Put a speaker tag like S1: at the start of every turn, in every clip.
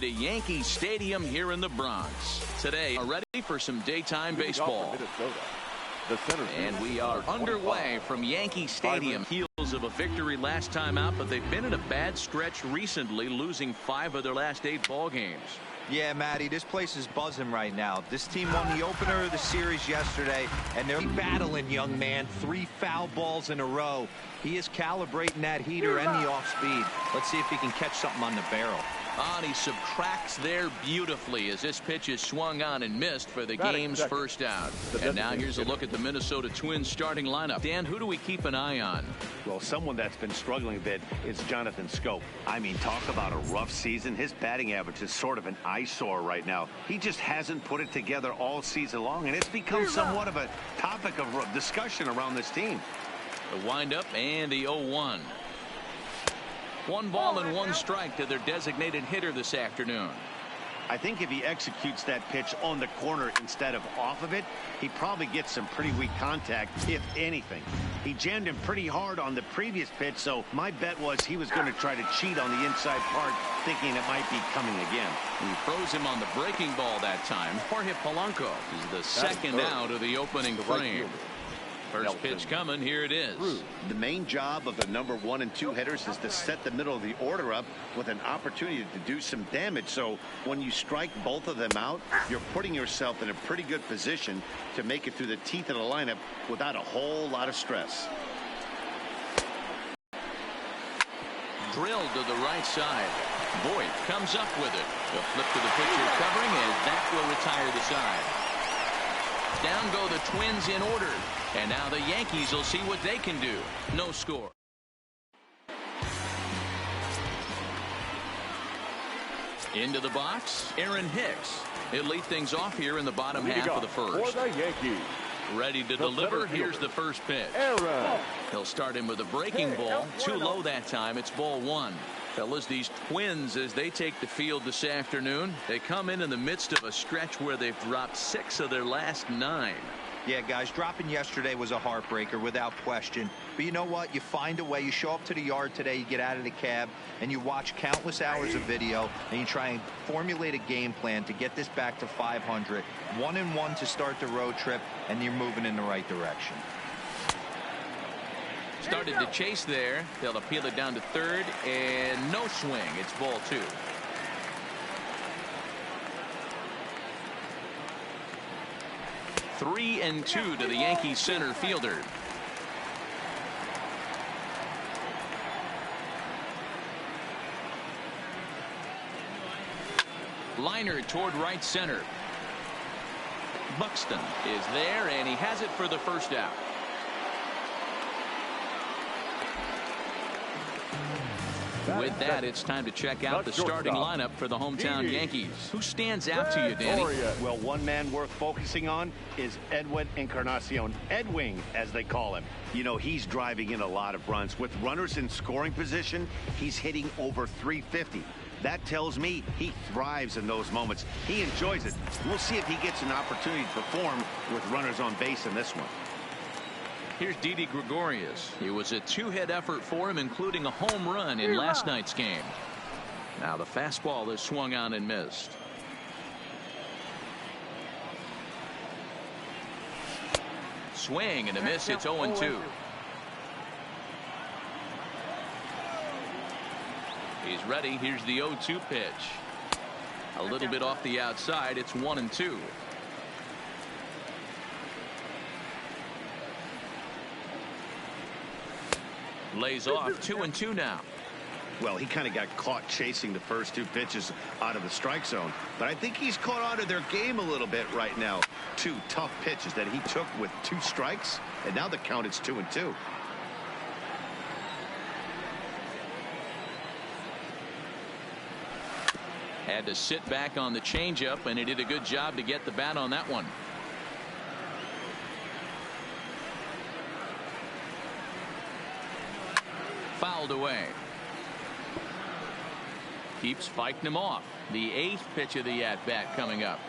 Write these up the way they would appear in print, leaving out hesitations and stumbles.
S1: at a Yankee stadium here in the Bronx. Today, are ready for some daytime baseball. And we are underway from Yankee Stadium. Heels of a victory last time out, but they've been in a bad stretch recently, losing 5 of their last 8 ball games.
S2: Yeah, Matty, this place is buzzing right now. This team won the opener of the series yesterday, and they're battling, young man. 3 foul balls in a row. He is calibrating that heater and the off-speed. Let's see if he can catch something on the barrel.
S1: And he subtracts there beautifully as this pitch is swung on and missed for the game's first out. And now here's a look at the Minnesota Twins starting lineup. Dan, who do we keep an eye on?
S3: Well, someone that's been struggling a bit is Jonathan Scope. I mean, talk about a rough season. His batting average is sort of an eyesore right now. He just hasn't put it together all season long, and it's become somewhat of a topic of discussion around this team.
S1: The windup and the 0-1. 1 ball and 1 strike to their designated hitter this afternoon.
S3: I think if he executes that pitch on the corner instead of off of it, he probably gets some pretty weak contact, if anything. He jammed him pretty hard on the previous pitch, so my bet was he was going to try to cheat on the inside part, thinking it might be coming again.
S1: He froze him on the breaking ball that time. Jorge Polanco is the second out of the opening frame. First pitch coming. Here it is.
S3: The main job of the number 1 and 2 hitters is to set the middle of the order up with an opportunity to do some damage. So when you strike both of them out, you're putting yourself in a pretty good position to make it through the teeth of the lineup without a whole lot of stress.
S1: Drilled to the right side. Voigt comes up with it. He'll flip to the pitcher covering, and that will retire the side. Down go the Twins in order. And now the Yankees will see what they can do. No score. Into the box, Aaron Hicks. He'll lead things off here in the bottom half of the first.
S4: For the Yankees.
S1: Ready to deliver. Here's the first pitch. He'll start him with a breaking ball. Too low that time. It's ball 1. Fellas, these Twins, as they take the field this afternoon, they come in the midst of a stretch where they've dropped 6 of their last 9.
S2: Yeah, guys, dropping yesterday was a heartbreaker without question. But you know what? You find a way. You show up to the yard today, you get out of the cab, and you watch countless hours of video, and you try and formulate a game plan to get this back to 500. 1-1 to start the road trip, and you're moving in the right direction.
S1: Started to chase there. They'll appeal it down to third, and no swing. It's ball 2. Three and 2 to the Yankees center fielder. Liner toward right center. Buxton is there, and he has it for the first out. With that, it's time to check out the starting lineup for the hometown Yankees. Who stands out to you, Danny?
S3: Well, one man worth focusing on is Edwin Encarnacion. Edwing, as they call him. You know, he's driving in a lot of runs. With runners in scoring position, he's hitting over 350. That tells me he thrives in those moments. He enjoys it. We'll see if he gets an opportunity to perform with runners on base in this one.
S1: Here's Didi Gregorius. It was a 2-hit effort for him, including a home run in last night's game. Now the fastball is swung on and missed. Swing and a miss. It's 0-2. He's ready. Here's the 0-2 pitch. A little bit off the outside. It's 1-2. Lays off. 2-2 now.
S3: Well, he kind of got caught chasing the first 2 pitches out of the strike zone, but I think he's caught on to their game a little bit right now. 2 tough pitches that he took with 2 strikes, and now the count is 2-2.
S1: Had to sit back on the changeup, and he did a good job to get the bat on that one. Fouled away. Keeps fighting him off. The 8th pitch of the at-bat coming up.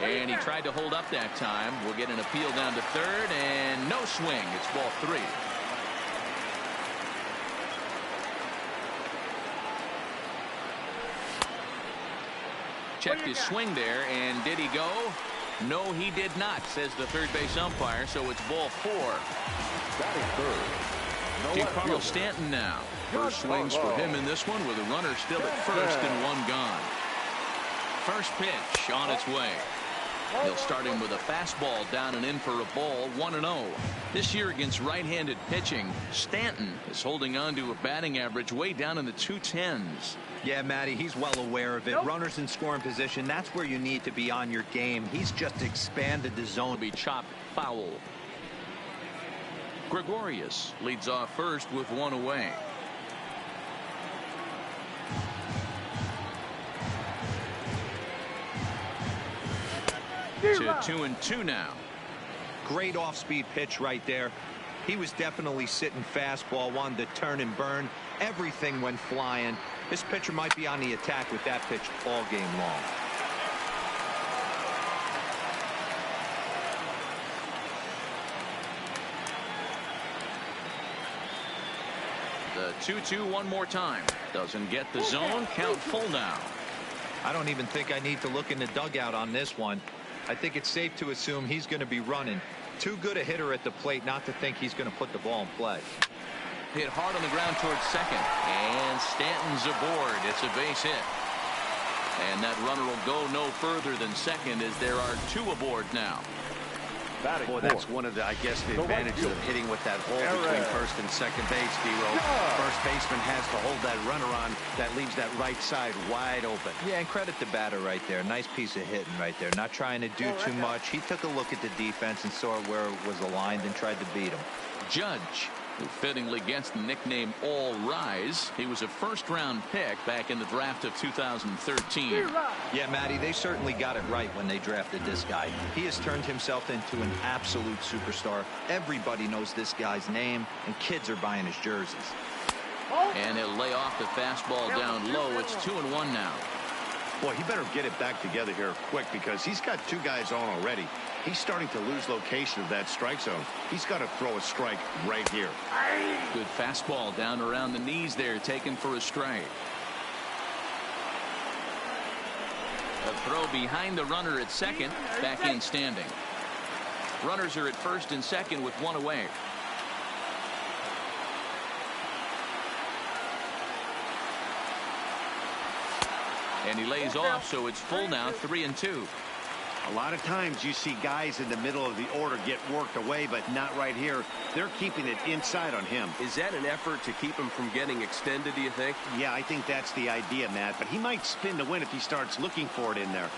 S1: And he tried to hold up that time. We'll get an appeal down to third, and no swing. It's ball 3. checked his swing there, and did he go? No, he did not, says the third base umpire, so it's ball 4. Giancarlo Stanton now. First swings for him in this one with a runner still at first and 1 gone. First pitch on its way. He'll start him with a fastball down and in for a ball, 1-0. This year against right-handed pitching, Stanton is holding on to a batting average way down in the 210s.
S2: Yeah, Matty, he's well aware of it. Runners in scoring position, that's where you need to be on your game. He's just expanded the zone.
S1: To be chopped foul. Gregorius leads off first with 1 away. To 2-2 now.
S2: Great off-speed pitch right there. He was definitely sitting fastball, wanted to turn and burn. Everything went flying. This pitcher might be on the attack with that pitch all game long.
S1: The 2-2 one more time. Doesn't get the zone. Count full now.
S2: I don't even think I need to look in the dugout on this one. I think it's safe to assume he's going to be running. Too good a hitter at the plate not to think he's going to put the ball in play.
S1: Hit hard on the ground towards second. And Stanton's aboard. It's a base hit. And that runner will go no further than second as there are 2 aboard now.
S3: Boy, that's one of the, I guess, the advantages of hitting with that hole between first and second base, D-Roll. First baseman has to hold that runner on. That leaves that right side wide open.
S2: Yeah, and credit the batter right there. Nice piece of hitting right there. Not trying to do too much. He took a look at the defense and saw where it was aligned and tried to beat him.
S1: Judge, who fittingly gets the nickname All Rise. He was a first-round pick back in the draft of 2013.
S2: Yeah, Matty, they certainly got it right when they drafted this guy. He has turned himself into an absolute superstar. Everybody knows this guy's name, and kids are buying his jerseys.
S1: And he'll lay off the fastball down low. It's 2-1 now.
S3: Boy, he better get it back together here quick because he's got 2 guys on already. He's starting to lose location of that strike zone. He's got to throw a strike right here.
S1: Good fastball down around the knees there, taken for a strike. A throw behind the runner at second, back in standing. Runners are at first and second with 1 away. And he lays off, so it's full now, 3-2.
S3: A lot of times you see guys in the middle of the order get worked away, but not right here. They're keeping it inside on him.
S4: Is that an effort to keep him from getting extended, do you think?
S3: Yeah, I think that's the idea, Matt. But he might spin to win if he starts looking for it in there.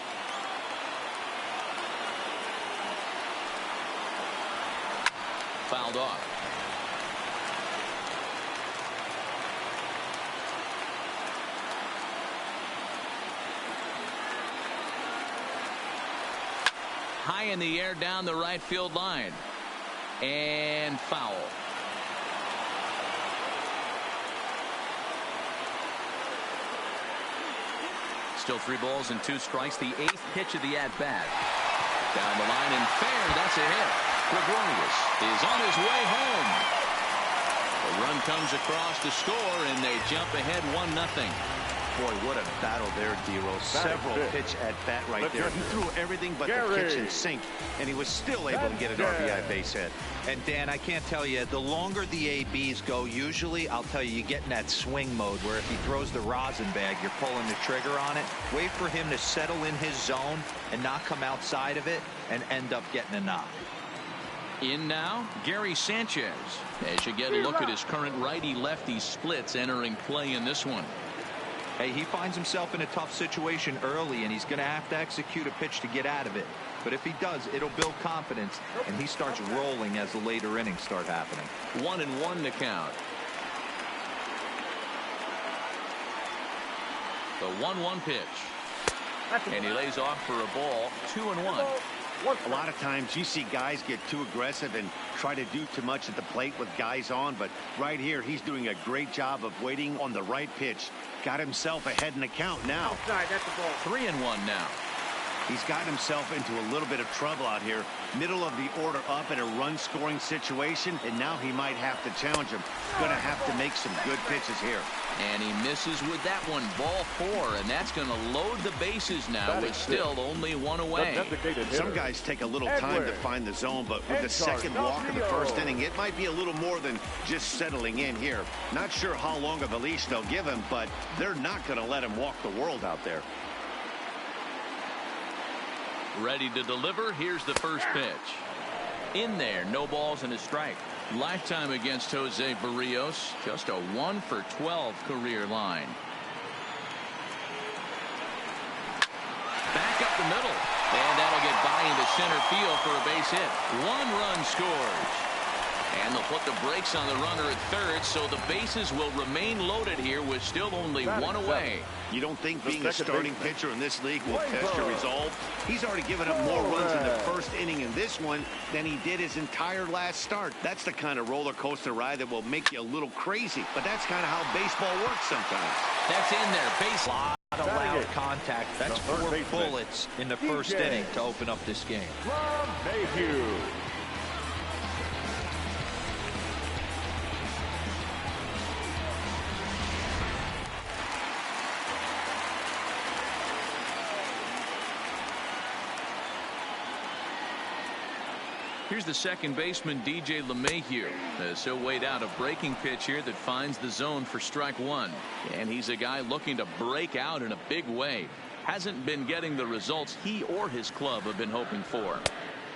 S1: Fouled off. High in the air down the right field line. And foul. Still 3 balls and 2 strikes. The 8th pitch of the at-bat. Down the line and fair. That's a hit. Gregorius is on his way home. The run comes across to score, and they jump ahead 1-0.
S3: Boy, what a battle there, D-Roll. Several pitch at bat right there. He threw everything but the kitchen sink, and he was still able to get an RBI base hit.
S2: And Dan, I can't tell you, the longer the ABs go, usually, I'll tell you, you get in that swing mode where if he throws the rosin bag, you're pulling the trigger on it. Wait for him to settle in his zone and not come outside of it and end up getting a knock.
S1: In now, Gary Sanchez. As you get a look at his current righty-lefty splits entering play in this one.
S2: Hey, he finds himself in a tough situation early, and he's going to have to execute a pitch to get out of it. But if he does, it'll build confidence, and he starts rolling as the later innings start happening.
S1: 1-1 to count. The 1-1 pitch. And he lays off for a ball, 2-1.
S3: A lot of times you see guys get too aggressive and try to do too much at the plate with guys on, but right here he's doing a great job of waiting on the right pitch. Got himself ahead in the count now.
S1: 3-1 now.
S3: He's gotten himself into a little bit of trouble out here. Middle of the order up in a run-scoring situation, and now he might have to challenge him. Going to have to make some good pitches here.
S1: And he misses with that one, ball 4, and that's going to load the bases now with still only one away.
S3: Some guys take a little time to find the zone, but with the second walk of the first inning, it might be a little more than just settling in here. Not sure how long of a leash they'll give him, but they're not going to let him walk the world out there.
S1: Ready to deliver. Here's the first pitch. In there, no balls and a strike. Lifetime against Jose Barrios, just a 1 for 12 career line. Back up the middle, and that'll get by into center field for a base hit. 1 run scores. And they'll put the brakes on the runner at third, so the bases will remain loaded here with still only 1 away.
S3: You don't think being a starting pitcher in this league will test your resolve? He's already given up more runs in the first inning in this one than he did his entire last start. That's the kind of roller coaster ride that will make you a little crazy, but that's kind of how baseball works sometimes.
S1: That's in there. Base.
S2: A lot of loud contact. That's 4 bullets in the first inning to open up this game.
S1: Here's the second baseman, DJ LeMahieu, as he'll wait out a breaking pitch here that finds the zone for strike 1. And he's a guy looking to break out in a big way. Hasn't been getting the results he or his club have been hoping for.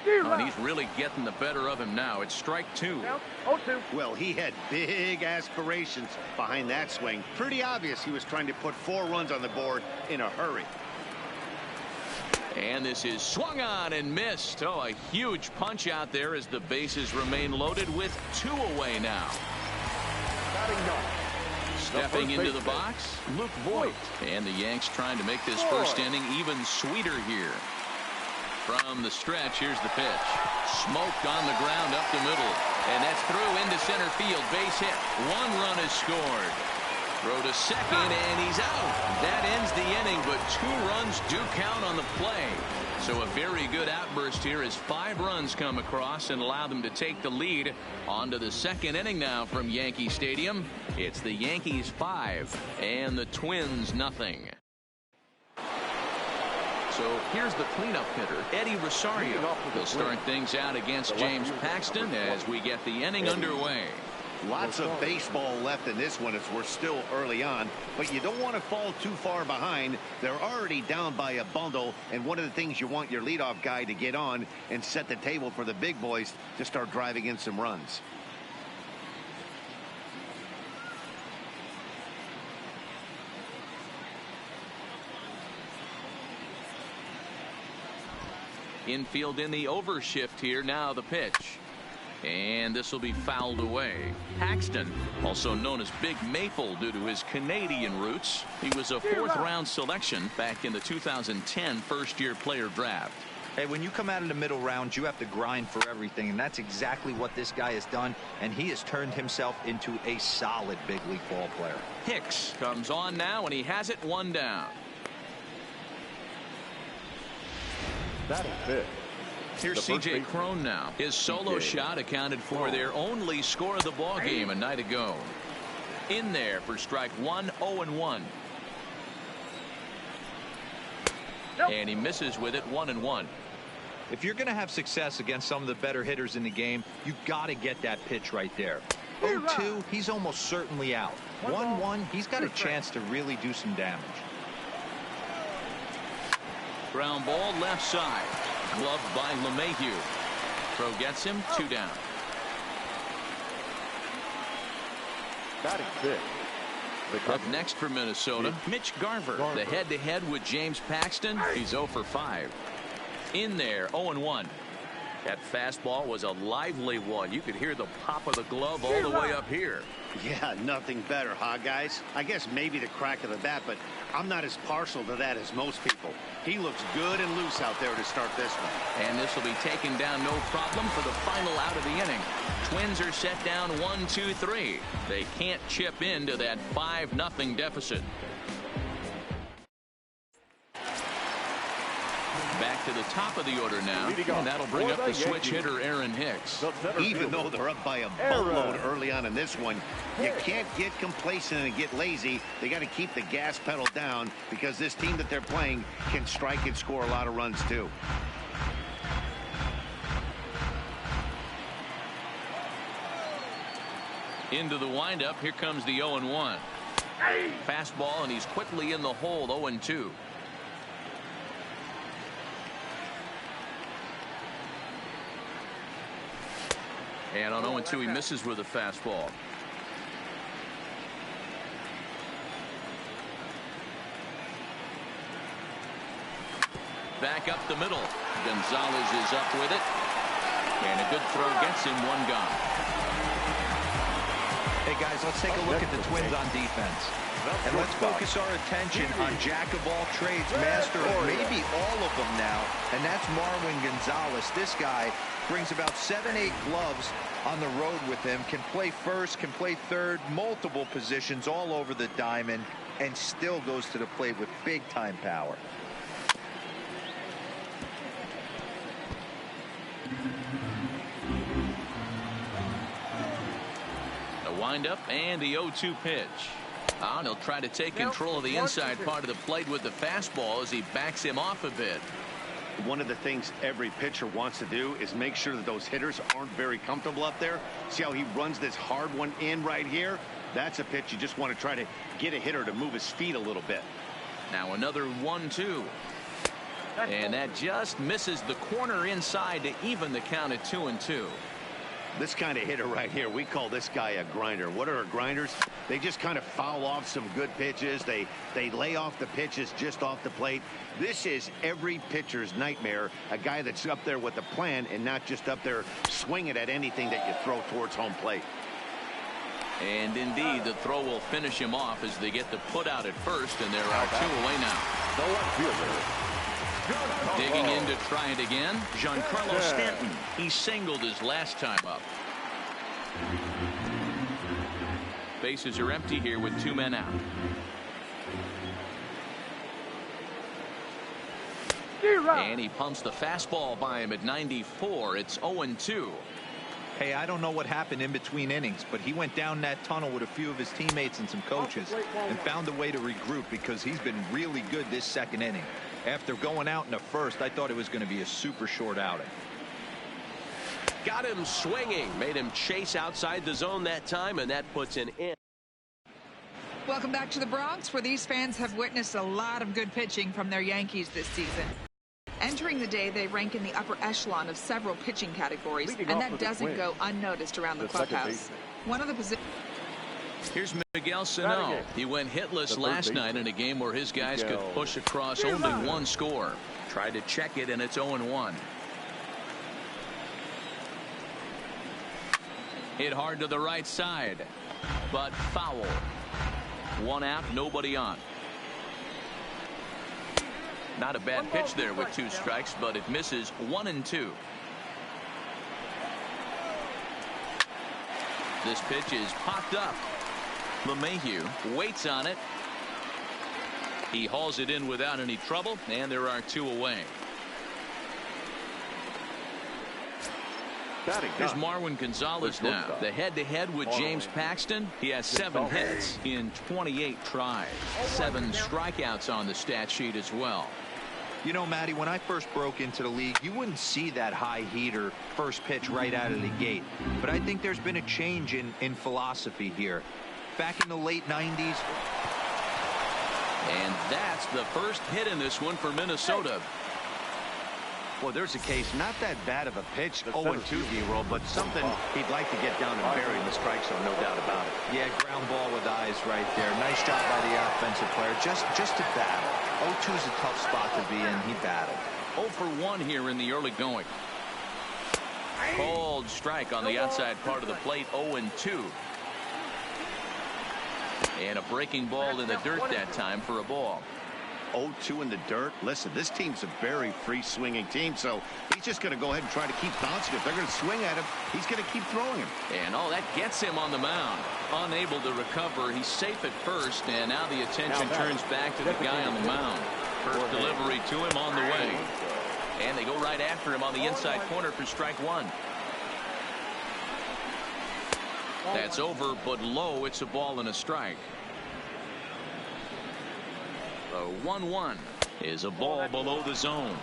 S1: And he's really getting the better of him now. It's strike 2.
S3: Well, he had big aspirations behind that swing. Pretty obvious he was trying to put 4 runs on the board in a hurry.
S1: And this is swung on and missed. Oh, a huge punch out there as the bases remain loaded with 2 away now. Stepping into the box, Luke Voigt. And the Yanks trying to make this first inning even sweeter here. From the stretch, here's the pitch. Smoked on the ground up the middle. And that's through into center field. Base hit. 1 run is scored. Throw to second, and he's out. That ends the inning, but 2 runs do count on the play. So a very good outburst here as 5 runs come across and allow them to take the lead. On to the second inning now from Yankee Stadium. It's the Yankees 5 and the Twins nothing. So here's the cleanup hitter, Eddie Rosario. He'll start things out against James Paxton as we get the inning underway.
S3: Lots of baseball left in this one as we're still early on, but you don't want to fall too far behind. They're already down by a bundle, and one of the things you want your leadoff guy to get on and set the table for the big boys to start driving in some runs.
S1: Infield in the overshift here. Now the pitch. And this will be fouled away. Paxton, also known as Big Maple due to his Canadian roots. He was a 4th-round selection back in the 2010 first-year player draft.
S2: Hey, when you come out of the middle round, you have to grind for everything, and that's exactly what this guy has done, and he has turned himself into a solid big league ball player.
S1: Hicks comes on now, and he has it 1 down.
S5: That is it.
S1: Here's C.J. Cron now. His solo shot accounted for their only score of the ball game a night ago. In there for strike 1, 0-1. And he misses with it, 1-1.
S2: If you're going to have success against some of the better hitters in the game, you've got to get that pitch right there. 0-2, he's almost certainly out. 1-1, he's got a chance to really do some damage.
S1: Ground ball left side. Gloved by LeMahieu. Throw gets him 2 down.
S5: Batting 6.
S1: Up next for Minnesota, Mitch Garver. The head-to-head with James Paxton. He's 0 for 5. In there, 0-1. That fastball was a lively one. You could hear the pop of the glove all the way up here.
S3: Yeah, nothing better, huh, guys? I guess maybe the crack of the bat, but I'm not as partial to that as most people. He looks good and loose out there to start this one.
S1: And this will be taken down no problem for the final out of the inning. Twins are set down 1-2-3. They can't chip into that 5-0 deficit. Back to the top of the order now, and that'll bring up the switch hitter, Aaron Hicks.
S3: Even though they're up by a boatload early on in this one, you can't get complacent and get lazy. They got to keep the gas pedal down because this team that they're playing can strike and score a lot of runs too.
S1: Into the windup, here comes the 0-1. Fastball, and he's quickly in the hole, 0-2. And on 0-2, he misses with a fastball. Back up the middle. Gonzalez is up with it. And a good throw gets him, one gone.
S2: Hey, guys, let's take a look at the Twins on defense. And let's focus our attention on jack of all trades, master of maybe all of them now. And that's Marwin Gonzalez. This guy brings about 7-8 gloves on the road with him. Can play first, can play third, multiple positions all over the diamond, and still goes to the plate with big-time power.
S1: The windup and the 0-2 pitch. And he'll try to take control of the inside part of the plate with the fastball as he backs him off a bit.
S3: One of the things every pitcher wants to do is make sure that those hitters aren't very comfortable up there. See how he runs this hard one in right here? That's a pitch you just want to try to get a hitter to move his feet a little bit.
S1: Now another 1-2. And that just misses the corner inside to even the count at 2-2.
S3: This kind of hitter right here, we call this guy a grinder. What are grinders? They just kind of foul off some good pitches. They lay off the pitches just off the plate. This is every pitcher's nightmare, a guy that's up there with a plan and not just up there swinging at anything that you throw towards home plate.
S1: And indeed, the throw will finish him off as they get the put out at first, and there are 2 away now.
S5: The left fielder.
S1: Digging in to try it again, Giancarlo Stanton. He singled his last time up. Bases are empty here with 2 men out. And he pumps the fastball by him at 94. It's 0-2.
S2: Hey, I don't know what happened in between innings, but he went down that tunnel with a few of his teammates and some coaches and found a way to regroup because he's been really good this second inning. After going out in the first, I thought it was going to be a super short outing.
S4: Got him swinging, made him chase outside the zone that time, and that puts an end.
S6: Welcome back to the Bronx, where these fans have witnessed a lot of good pitching from their Yankees this season. Entering the day, they rank in the upper echelon of several pitching categories, and that doesn't go unnoticed around the clubhouse. One of the positions.
S1: Here's Miguel Sano. He went hitless last night in a game where his guys could push across only 1 score. Tried to check it, and it's 0-1. Hit hard to the right side, but foul. 1 out, nobody on. Not a bad pitch there with 2 strikes, but it misses 1-2. This pitch is popped up. LeMahieu waits on it. He hauls it in without any trouble, and there are 2 away. Here's Marwin Gonzalez now. The head-to-head with James Paxton. He has 7 hits in 28 tries. 7 strikeouts on the stat sheet as well.
S2: You know, Matty, when I first broke into the league, you wouldn't see that high heater first pitch right out of the gate. But I think there's been a change in philosophy here. Back in the late 90s.
S1: And that's the first hit in this one for Minnesota.
S3: Well, there's a case, not that bad of a pitch, 0-2 D-roll, but something he'd like to get down and bury in the strike zone, no doubt about it.
S2: Yeah, ground ball with eyes right there. Nice job by the offensive player. Just to battle. 0-2 is a tough spot to be in. He battled.
S1: 0 for 1 here in the early going. Cold strike on the outside part of the plate, 0-2. And a breaking ball in the dirt that time for a ball.
S3: 0-2 in the dirt. Listen, this team's a very free-swinging team, so he's just going to go ahead and try to keep bouncing. If they're going to swing at him, he's going to keep throwing him.
S1: And that gets him on the mound. Unable to recover. He's safe at first, and now the attention turns back to the guy on the mound. First delivery to him on the way. And they go right after him on the inside corner for strike one. That's over, but low. It's a ball and a strike. The 1-1 is a ball below the zone.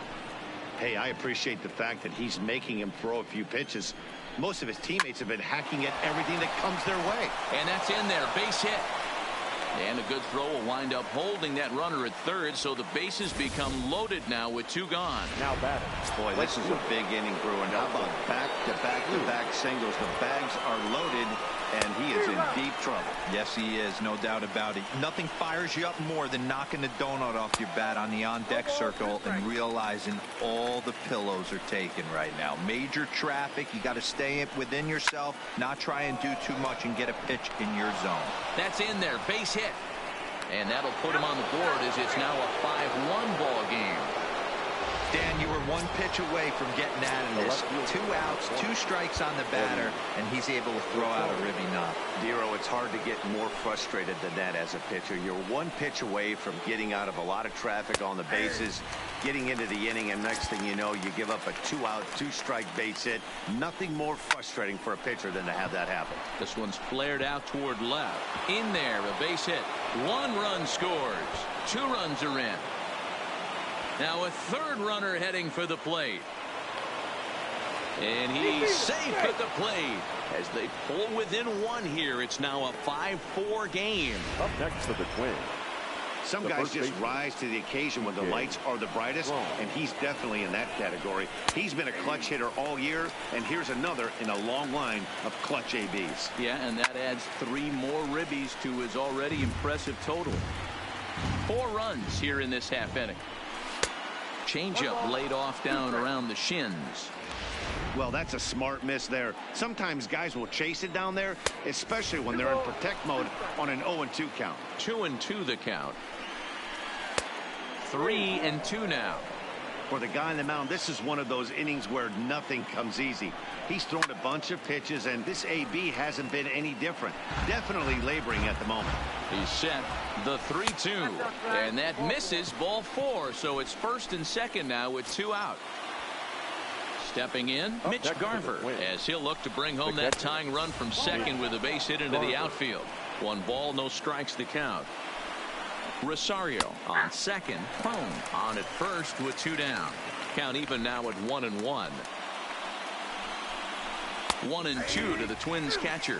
S3: Hey, I appreciate the fact that he's making him throw a few pitches. Most of his teammates have been hacking at everything that comes their way.
S1: And that's in there. Base hit. And a good throw will wind up holding that runner at third, so the bases become loaded now with two gone.
S5: Now batting.
S3: Boy, this is a big inning, Bruin. How about back-to-back-to-back singles? The bags are loaded, and he is in deep trouble.
S2: Yes, he is, no doubt about it. Nothing fires you up more than knocking the donut off your bat on the on-deck circle and realizing all the pillows are taken right now. Major traffic. You got to stay within yourself, not try and do too much and get a pitch in your zone.
S1: That's in there. Base hit. And that'll put him on the board as it's now a 5-1 ball game.
S2: Dan, you were one pitch away from getting out of this. 2 outs, 2 strikes on the batter, and he's able to throw out a ribby knob.
S3: Dero, it's hard to get more frustrated than that as a pitcher. You're one pitch away from getting out of a lot of traffic on the bases, getting into the inning, and next thing you know, you give up a 2-out, 2-strike base hit. Nothing more frustrating for a pitcher than to have that happen.
S1: This one's flared out toward left. In there, a base hit. 1 run scores. 2 runs are in. Now a third runner heading for the plate. And he's safe at the plate as they pull within 1 here. It's now a 5-4 game.
S5: Up next for the Twins.
S3: Some guys just rise to the occasion when the lights are the brightest, and he's definitely in that category. He's been a clutch hitter all year, and here's another in a long line of clutch ABs.
S1: Yeah, and that adds 3 more ribbies to his already impressive total. 4 runs here in this half inning. Changeup laid off down around the shins.
S3: Well, that's a smart miss there. Sometimes guys will chase it down there, especially when they're in protect mode on an 0-2 count.
S1: 2-2 the count. 3-2 now.
S3: For the guy on the mound, this is one of those innings where nothing comes easy. He's thrown a bunch of pitches, and this AB hasn't been any different. Definitely laboring at the moment.
S1: He's set the 3-2, and that misses ball 4, so it's first and second now with 2 out. Stepping in, Mitch Garver, as he'll look to bring home that tying run from second with a base hit into the outfield. 1 ball, no strikes to count. Rosario on second, Prone on at first with 2 down. Count even now at 1-1. 1-2 to the Twins catcher.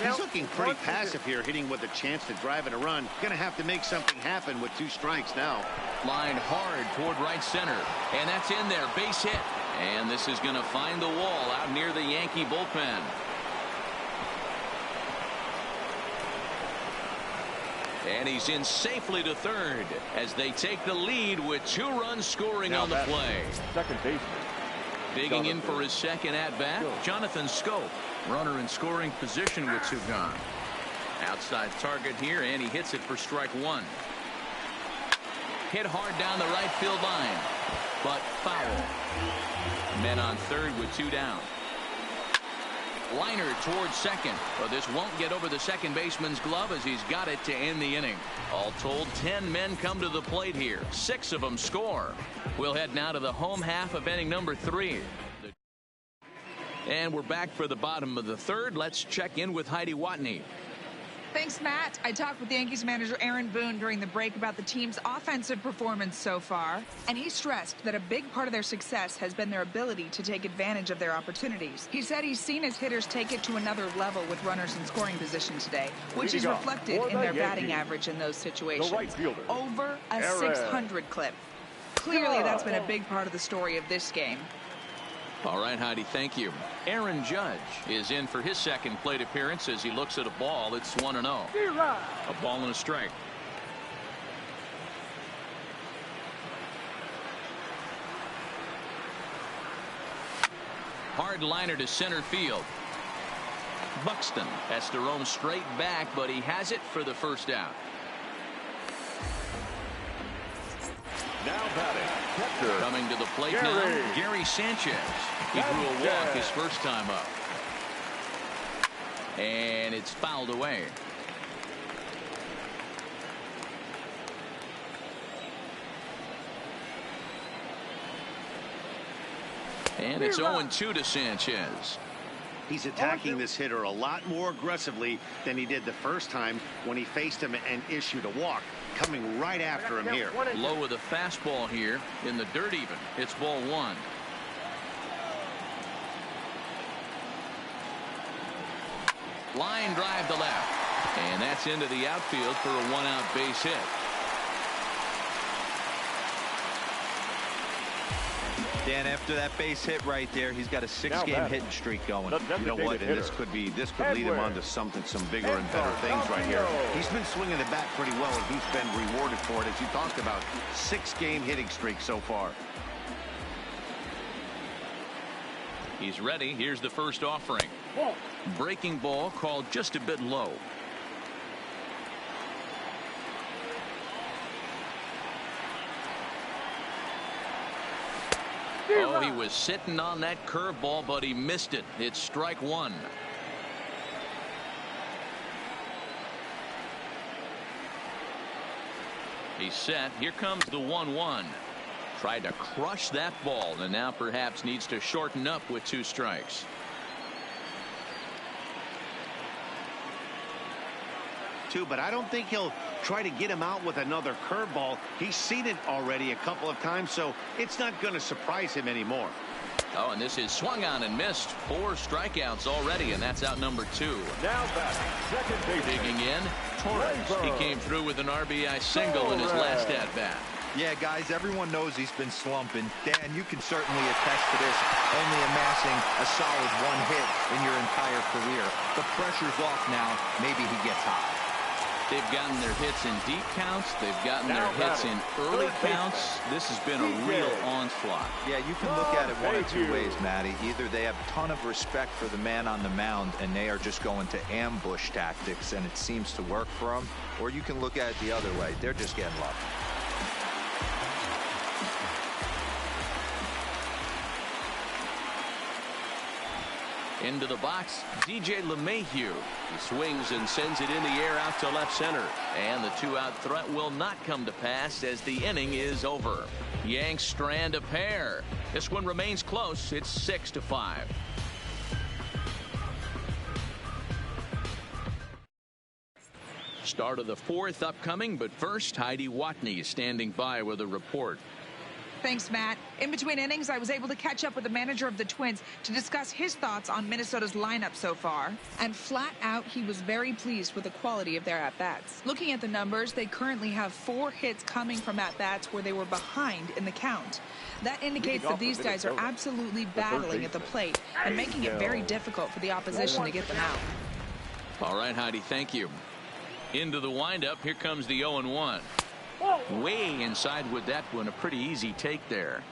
S3: He's looking pretty passive here, hitting with a chance to drive and a run. Going to have to make something happen with 2 strikes now.
S1: Line hard toward right center, and that's in there. Base hit, and this is going to find the wall out near the Yankee bullpen. And he's in safely to third as they take the lead with 2 runs scoring on the play.
S5: Second baseman.
S1: Digging in for his second at-bat, Jonathan Scope. Runner in scoring position with 2 gone. Outside target here, and he hits it for strike 1. Hit hard down the right field line, but foul. Men on third with 2 down. Liner towards second, but this won't get over the second baseman's glove as he's got it to end the inning. All told, 10 men come to the plate here. 6 of them score. We'll head now to the home half of inning number 3. And we're back for the bottom of the third. Let's check in with Heidi Watney.
S6: Thanks, Matt. I talked with Yankees manager Aaron Boone during the break about the team's offensive performance so far, and he stressed that a big part of their success has been their ability to take advantage of their opportunities. He said he's seen his hitters take it to another level with runners in scoring position today, which is reflected in their batting average in those situations. Over a 600 clip. Clearly, that's been a big part of the story of this game.
S1: All right, Heidi, thank you. Aaron Judge is in for his second plate appearance as he looks at a ball. It's 1-0. A ball and a strike. Hard liner to center field. Buxton has to roam straight back, but he has it for the first out.
S5: Now batting, catcher.
S1: Coming to the plate now, Gary Sanchez. He drew a walk his first time up. And it's fouled away. And it's 0-2 to Sanchez.
S3: He's attacking this hitter a lot more aggressively than he did the first time when he faced him and issued a walk. Coming right after him here.
S1: Low with a fastball here in the dirt even. It's ball one. Line drive to left. And that's into the outfield for a one-out base hit.
S2: Dan, after that base hit right there, he's got a 6-game hitting streak going.
S3: You know what? And this could lead him on to some bigger and better things right here. He's been swinging the bat pretty well, and he's been rewarded for it, as you talked about. 6-game hitting streak so far.
S1: He's ready. Here's the first offering. Breaking ball called just a bit low. Oh, he was sitting on that curveball, but he missed it. It's strike one. He's set. Here comes the 1-1. Tried to crush that ball, and now perhaps needs to shorten up with 2 strikes.
S3: But I don't think he'll try to get him out with another curveball. He's seen it already a couple of times, so it's not going to surprise him anymore.
S1: Oh, and this is swung on and missed. 4 strikeouts already, and that's out number 2.
S5: Now back, second base.
S1: Digging in, Torres. He came through with an RBI single in his last at-bat.
S2: Yeah, guys, everyone knows he's been slumping. Dan, you can certainly attest to this, only amassing a solid 1 hit in your entire career. The pressure's off now. Maybe he gets hot.
S1: They've gotten their hits in deep counts. They've gotten their hits in early counts. This has been a real onslaught.
S2: Yeah, you can look at it one of 2 ways, Matty. Either they have a ton of respect for the man on the mound and they are just going to ambush tactics and it seems to work for them, or you can look at it the other way. They're just getting lucky.
S1: Into the box, DJ LeMahieu. He swings and sends it in the air out to left center. And the 2-out threat will not come to pass as the inning is over. Yanks strand a pair. This one remains close. It's 6-5. Start of the 4th upcoming, but first, Heidi Watney standing by with a report.
S6: Thanks, Matt. In between innings, I was able to catch up with the manager of the Twins to discuss his thoughts on Minnesota's lineup so far. And flat out, he was very pleased with the quality of their at-bats. Looking at the numbers, they currently have 4 hits coming from at-bats where they were behind in the count. That indicates that these guys are absolutely battling at the plate and making it very difficult for the opposition to get them out.
S1: All right, Heidi, thank you. Into the windup, here comes the 0-1. Way inside with that one. A pretty easy take there.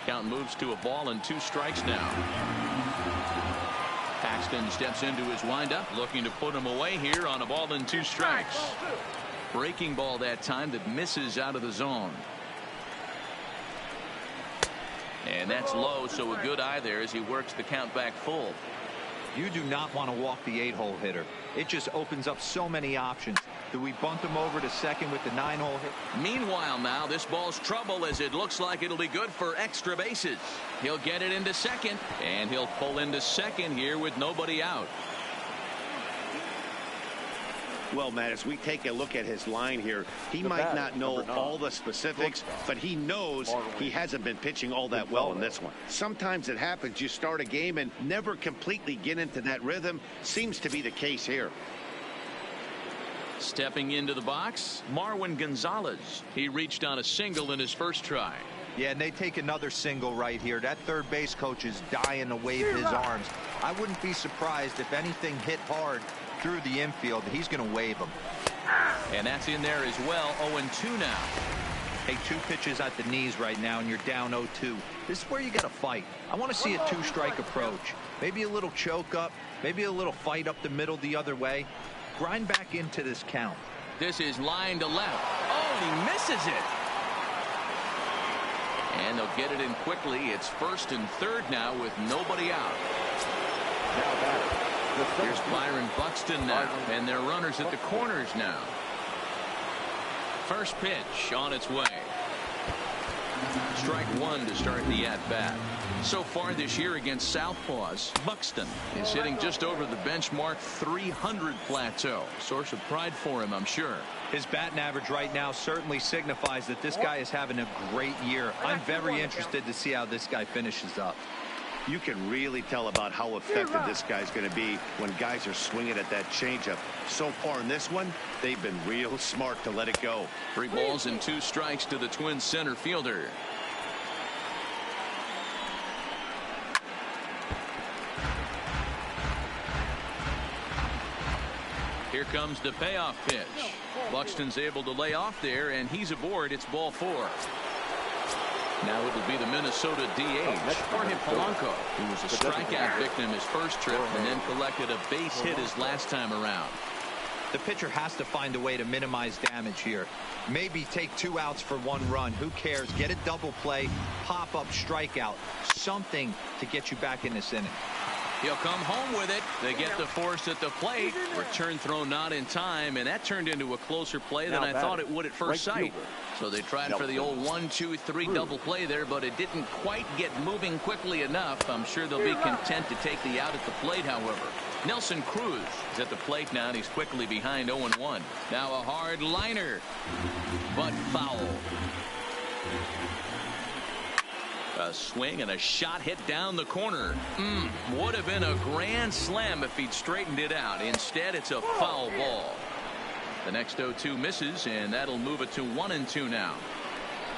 S1: Count moves to a ball and 2 strikes now. Paxton steps into his windup, looking to put him away here on a ball and 2 strikes. Breaking ball that time that misses out of the zone. And that's low, so a good eye there as he works the count back full.
S2: You do not want to walk the 8-hole hitter. It just opens up so many options. Do we bunt him over to second with the 9-hole hit?
S1: Meanwhile now, this ball's trouble as it looks like it'll be good for extra bases. He'll get it into second, and he'll pull into second here with nobody out.
S3: Well, Matt, as we take a look at his line here, he might not know all the specifics, but he knows he hasn't been pitching all that well in this one. Sometimes it happens. You start a game and never completely get into that rhythm. Seems to be the case here.
S1: Stepping into the box, Marwin Gonzalez. He reached on a single in his first try.
S2: Yeah, and they take another single right here. That third base coach is dying to wave his arms. I wouldn't be surprised if anything hit hard through the infield. He's going to wave them.
S1: And that's in there as well. 0-2 now.
S2: Hey, 2 pitches at the knees right now, and you're down 0-2. This is where you got to fight. I want to see a 2-strike approach. Maybe a little choke up, maybe a little fight up the middle the other way. Grind back into this count.
S1: This is line to left. Oh, and he misses it. And they'll get it in quickly. It's 1st and 3rd now with nobody out. Here's Byron Buxton now, and they're runners at the corners now. First pitch on its way. Strike one to start the at-bat. So far this year against Southpaws, Buxton is hitting just over the benchmark 300 plateau. Source of pride for him, I'm sure.
S2: His batting average right now certainly signifies that this guy is having a great year. I'm very interested to see how this guy finishes up.
S3: You can really tell about how effective this guy's going to be when guys are swinging at that changeup. So far in this one, they've been real smart to let it go.
S1: 3 balls and 2 strikes to the Twins center fielder. Here comes the payoff pitch. Buxton's able to lay off there, and he's aboard. It's ball 4. Now it will be the Minnesota DH, Jorge Polanco, who was a strikeout victim his first trip and then collected a base hit his last time around.
S2: The pitcher has to find a way to minimize damage here. Maybe take 2 outs for 1 run. Who cares? Get a double play, pop up, strikeout, something to get you back in this inning.
S1: He'll come home with it. They get the force at the plate. Return throw not in time, and that turned into a closer play than I thought it would at first sight. So they tried for the old 1-2-3 double play there, but it didn't quite get moving quickly enough. I'm sure they'll be content to take the out at the plate, however. Nelson Cruz is at the plate now, and he's quickly behind 0-1. Now a hard liner, but foul. A swing and a shot hit down the corner. Would have been a grand slam if he'd straightened it out. Instead, it's a foul ball. The next 0-2 misses, and that'll move it to 1-2 now.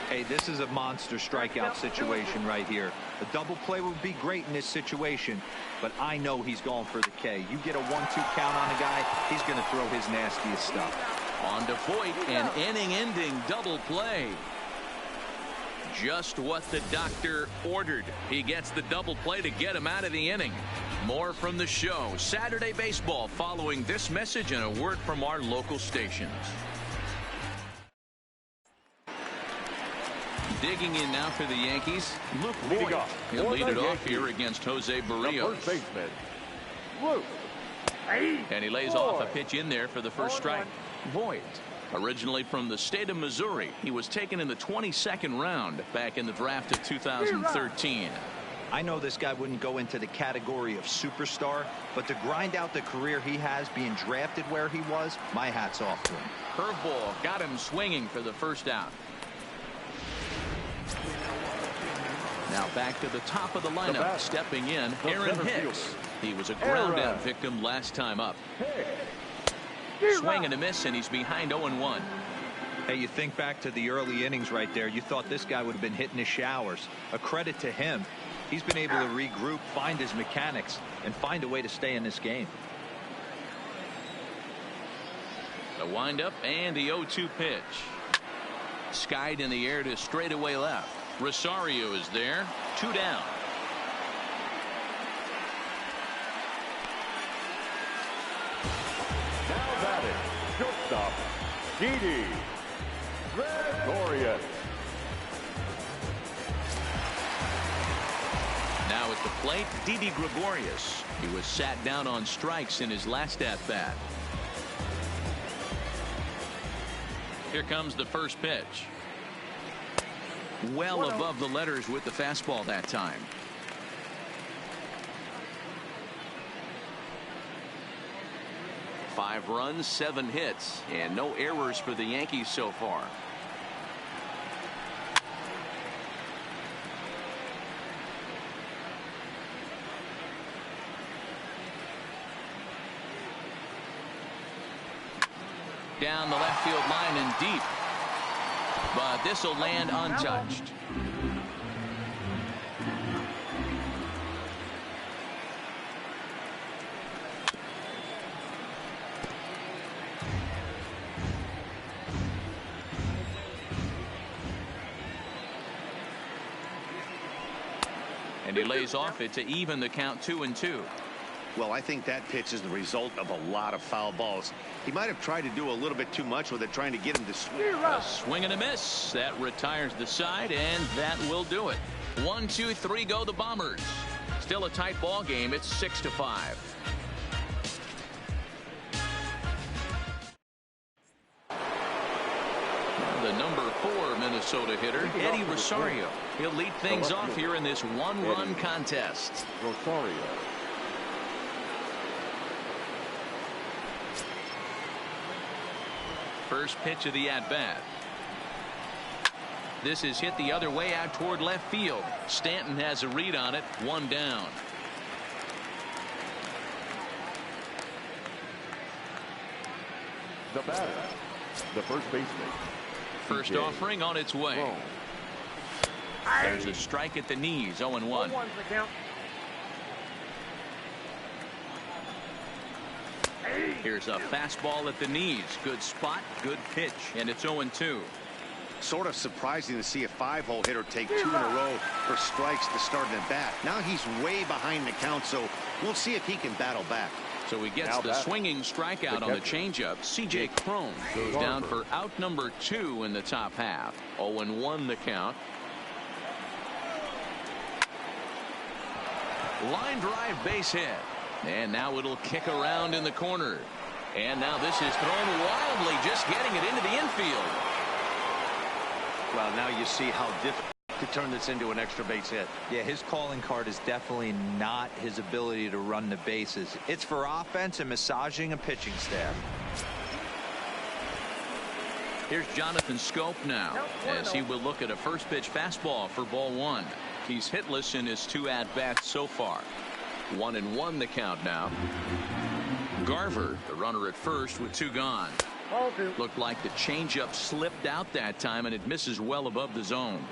S2: Hey, this is a monster strikeout situation right here. A double play would be great in this situation, but I know he's going for the K. You get a 1-2 count on a guy, he's going to throw his nastiest stuff.
S1: On to Voit, an inning-ending double play. Just what the doctor ordered. He gets the double play to get him out of the inning. More from the show. Saturday Baseball following this message and a word from our local stations. Digging in now for the Yankees, Luke Voit. He'll lead it off here against Jose Barrios.
S5: First baseman, Luke.
S1: And he lays off a pitch in there for the first strike. Voit, originally from the state of Missouri, he was taken in the 22nd round back in the draft of 2013.
S2: I know this guy wouldn't go into the category of superstar, but to grind out the career he has being drafted where he was, my hat's off to him.
S1: Curveball got him swinging for the first out. Now back to the top of the lineup, stepping in, Aaron Hicks. He was a ground out victim last time up. Swing and a miss, and he's behind 0-1.
S2: Hey, you think back to the early innings right there. You thought this guy would have been hitting his showers. A credit to him. He's been able to regroup, find his mechanics, and find a way to stay in this game.
S1: The windup and the 0-2 pitch. Skied in the air to straightaway left. Rosario is there. 2 down.
S5: Now batting, shortstop, Didi Gregorius.
S1: Now at the plate, Didi Gregorius. He was sat down on strikes in his last at-bat. Here comes the first pitch. Well above the letters with the fastball that time. Five runs, 7 hits, and no errors for the Yankees so far. Down the left field line and deep. But this will land untouched. And he lays off it to even the count 2-2.
S3: Well, I think that pitch is the result of a lot of foul balls. He might have tried to do a little bit too much with it, trying to get him to swing.
S1: A swing and a miss. That retires the side, and that will do it. 1, 2, 3 go the Bombers. Still a tight ball game. It's 6-5. The the number 4 Minnesota hitter, Eddie Rosario. He'll lead things off here in this one-run contest.
S5: Rosario.
S1: First pitch of the at-bat. This is hit the other way out toward left field. Stanton has a read on it. 1 down.
S5: The batter, the first baseman.
S1: First offering on its way. There's a strike at the knees. 0-1. Here's a fastball at the knees. Good spot, good pitch, and it's 0-2.
S3: Sort of surprising to see a 5-hole hitter take 2 in a row for strikes to start an at-bat. Now he's way behind the count, so we'll see if he can battle back.
S1: So he gets the swinging strikeout on the changeup. C.J. Cron goes down for out number 2 in the top half. 0-1 the count. Line drive base hit. And now it'll kick around in the corner. And now this is thrown wildly, just getting it into the infield.
S2: Well, now you see how difficult to turn this into an extra base hit. Yeah, his calling card is definitely not his ability to run the bases. It's for offense and massaging a pitching staff.
S1: Here's Jonathan Schoop now as he will look at a first pitch fastball for ball 1. He's hitless in his 2 at-bats so far. 1-1 the count now. Garver, the runner at first with 2 gone. Looked like the changeup slipped out that time, and it misses well above the zone.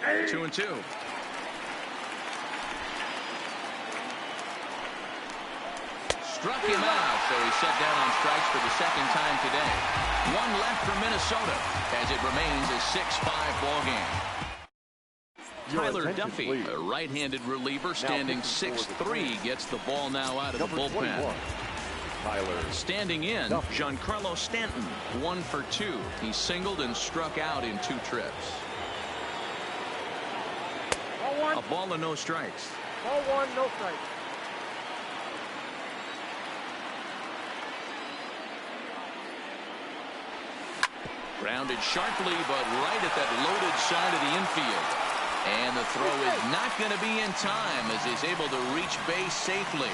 S1: 2-2. Struck him out, so he's set down on strikes for the 2nd time today. 1 left for Minnesota as it remains a 6-5 ball game. Tyler Duffy, a right-handed reliever, standing 6'3", gets the ball now out of the bullpen. Standing in, Giancarlo Stanton, 1 for 2. He singled and struck out in 2 trips. A ball and no strikes.
S7: Ball 1, no strikes.
S1: Grounded sharply, but right at that loaded side of the infield. And the throw is not going to be in time as he's able to reach base safely.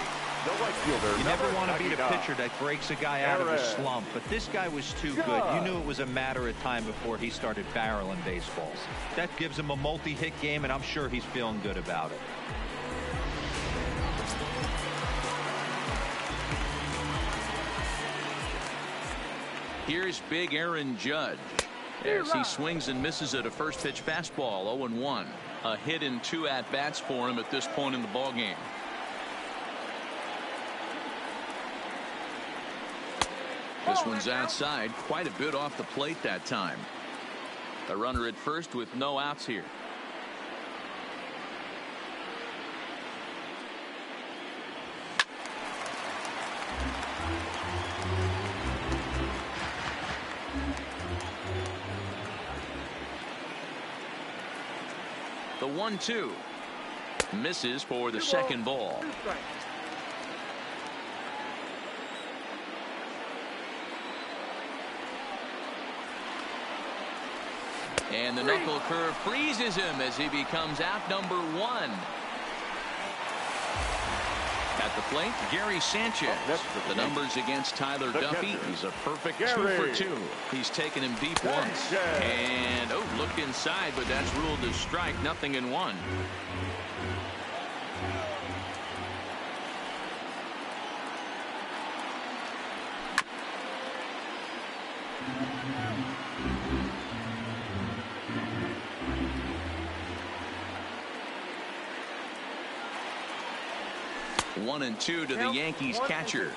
S2: You never want to beat a pitcher that breaks a guy out of a slump, but this guy was too good. You knew it was a matter of time before he started barreling baseballs. That gives him a multi-hit game, and I'm sure he's feeling good about it.
S1: Here's big Aaron Judge as he swings and misses at a first pitch fastball. 0-1. A hit in 2 at-bats for him at this point in the ball game. This one's outside, quite a bit off the plate that time. A runner at first with no outs here. The 1-2 misses for the 2nd ball. And the knuckle curve freezes him as he becomes out number 1. At the plate, Gary Sanchez. The numbers against Tyler Duffy. He's a perfect 2 for 2. He's taken him deep once. And, looked inside, but that's ruled as strike. Nothing in 1. One and 2 to the Yankees catcher.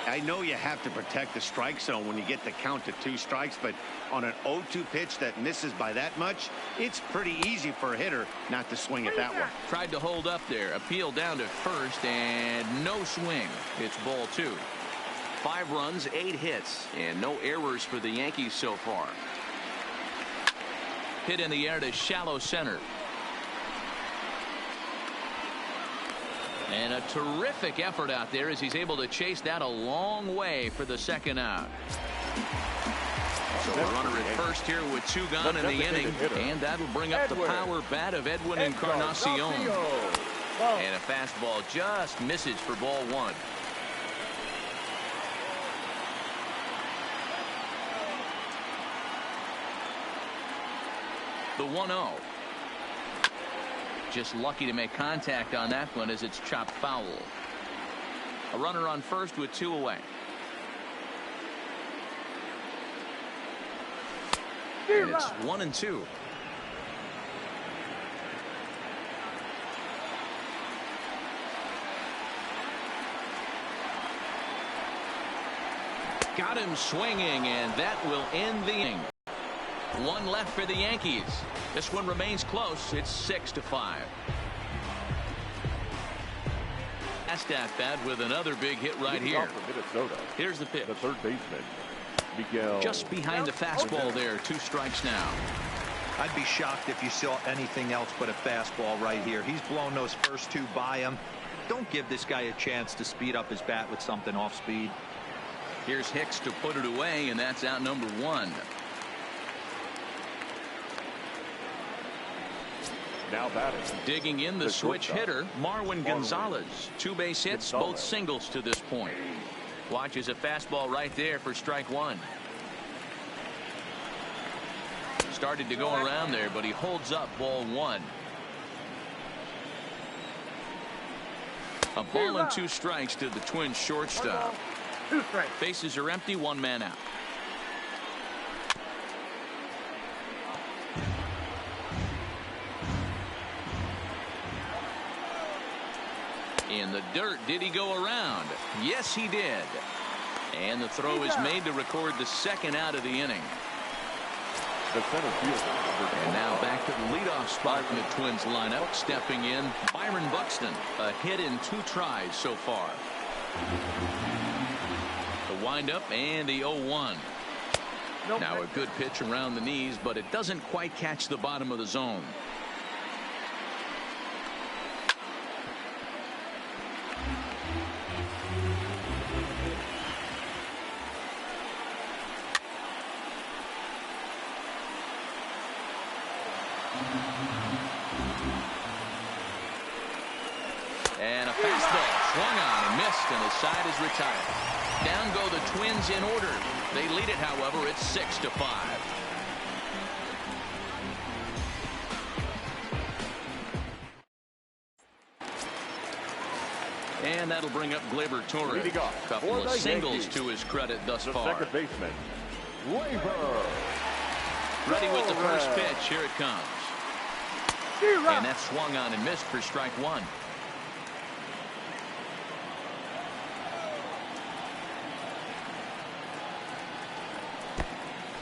S3: I know you have to protect the strike zone when you get the count to 2 strikes, but on an 0-2 pitch that misses by that much, it's pretty easy for a hitter not to swing at that one.
S1: Tried to hold up there, appeal down to first, and no swing. It's ball 2. 5 runs, 8 hits, and no errors for the Yankees so far. Hit in the air to shallow center. And a terrific effort out there as he's able to chase that a long way for the 2nd out. So a runner at first here with 2 gone in the inning, and that'll bring up the power bat of Edwin Encarnacion. And a fastball just misses for ball 1. The 1-0. Just lucky to make contact on that one as it's chopped foul. A runner on first with 2 away. And it's 1-2. Got him swinging, and that will end the inning. 1 left for the Yankees. This one remains close. It's 6-5. Last at bat with another big hit right here. Here's the pitch.
S5: The third baseman, Miguel.
S1: Just behind the fastball there. 2 strikes now.
S2: I'd be shocked if you saw anything else but a fastball right here. He's blown those first 2 by him. Don't give this guy a chance to speed up his bat with something off speed.
S1: Here's Hicks to put it away, and that's out number 1.
S5: Now batting.
S1: Digging in the switch hitter, Marwin Gonzalez. 2 base hits, both singles to this point. Watches a fastball right there for strike 1. Started to go around there, but he holds up ball 1. A ball and 2 strikes to the Twins shortstop. Bases are empty, 1 man out. In the dirt, did he go around? Yes, he did. And the throw is made to record the 2nd out of the inning.
S5: The center fielder.
S1: And now back to the leadoff spot in the Twins lineup. Stepping in, Byron Buxton. A hit in 2 tries so far. The windup and the 0-1. Now a good pitch around the knees, but it doesn't quite catch the bottom of the zone. And a fastball swung on and missed, and the side is retired. Down go the Twins in order. They lead it, however. It's 6-5. And that'll bring up Gleyber Torres. A couple of singles to his credit thus far.
S5: Second baseman, Gleyber.
S1: Ready with the first pitch. Here it comes. And that swung on and missed for strike 1.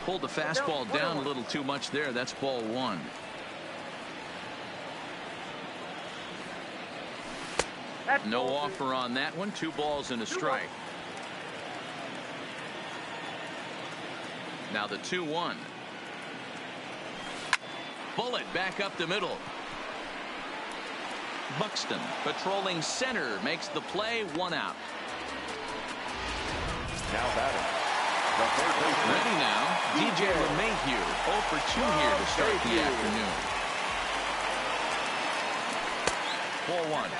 S1: Pulled the fastball down a little too much there. That's ball 1. No offer on that one. 2 balls and a strike. Now the 2-1. Bullet back up the middle. Buxton patrolling center makes the play. 1 out.
S5: Now batting. The third baseman.
S1: Ready now, DJ LeMahieu. 0 for 2 here to start the afternoon. Ball 1.